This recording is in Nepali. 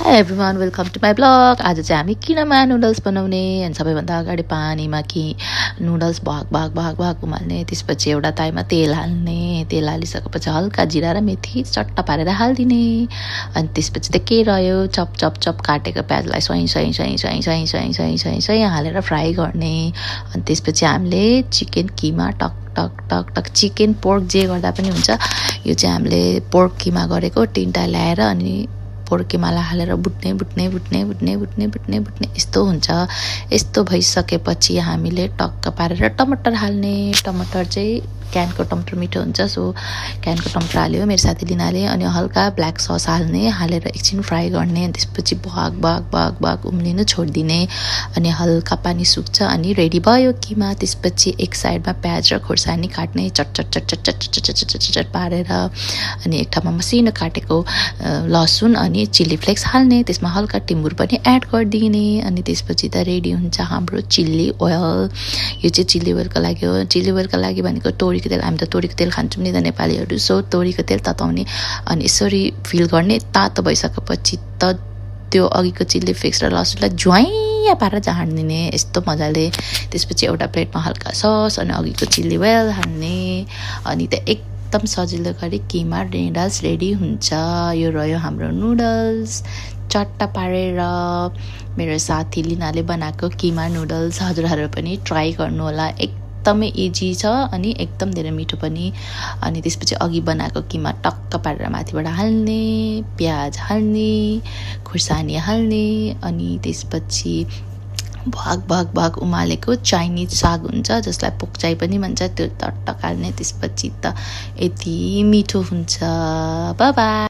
High everyone welcome to my blog. आज चाहिँ हामी किनमा नुडल्स बनाउने अनि सबैभन्दा अगाडि पानीमा नुडल्स भाग उमाल्ने, त्यसपछि एउटा ताईमा तेल हाल्ने, तेल हालिसकेपछि हल्का जिरा र मेथी चट्ट पारेर हालिदिने, अनि त्यसपछि त के रह्यो चप चप चप काटेको प्याजलाई स्वाई हालेर फ्राई गर्ने। अनि त्यसपछि हामीले चिकन किमा टक टक टक टक चिकन पोर्क जे गर्दा पनि हुन्छ, यो चाहिँ हामीले पोर्क किमा गरेको तिनवटा ल्याएर अनि पोर्क किमालाई हालेर बुट्ने यस्तो हुन्छ। यस्तो भइसकेपछि हामीले टक्क पारेर टमाटर हाल्ने। टमाटर चाहिँ क्यानको टमाटर मिठो हुन्छ, सो क्यानको टमाटर हाल्यो, मेरो साथी लिनाले। अनि हल्का ब्ल्याक सस हाल्ने, हालेर एकछिन फ्राई गर्ने। अनि त्यसपछि भाग उम्लिनु छोडिदिने, अनि हल्का पानी सुक्छ अनि रेडी भयो किमा। त्यसपछि एक साइडमा प्याज र खोर्सानी काट्ने, चट पारेर, अनि एक ठाउँमा मसिनो काटेको लसुन अनि चिल्ली फ्लेक्स हाल्ने, त्यसमा हल्का टिम्बुर पनि एड गरिदिने। अनि त्यसपछि त रेडी हुन्छ हाम्रो चिल्ली ओयल। यो चाहिँ चिल्ली ओइलको लागि हो। चिल्ली ओइलको लागि भनेको तोरीको तेल, हामी त तोरीको तेल खान्छौँ नि त नेपालीहरू, सो तोरीको तेल तताउने अनि यसरी फिल गर्ने। तातो भइसकेपछि त त्यो अघिको चिल्ली फ्लेक्स र लसुनलाई ज्वाइँ पारेर झाँडिदिने यस्तो मजाले। त्यसपछि एउटा प्लेटमा हल्का सस अनि अघिको चिल्ली ओइल हाल्ने, अनि त एकदम सजिलो गरी किमा नुडल्स रेडी हुन्छ। यो रह्यो हाम्रो नुडल्स चट्ट पारेर मेरो साथी लिनाले बनाएको किमा नुडल्स। हजुरहरू पनि ट्राई गर्नु होला, एकदमै इजी छ अनि एकदम धेरै मिठो पनि। अनि त्यसपछि अघि बनाएको किमा टक्क पारेर माथिबाट हाल्ने, प्याज हाल्ने, खुर्सानी हाल्ने, अनि त्यसपछि भाग उमालेको चाइनिज साग हुन्छ जसलाई पोक्चाइ पनि भन्छ, त्यो टक्क हाल्ने। त्यसपछि त यति मिठो हुन्छ। Bye bye.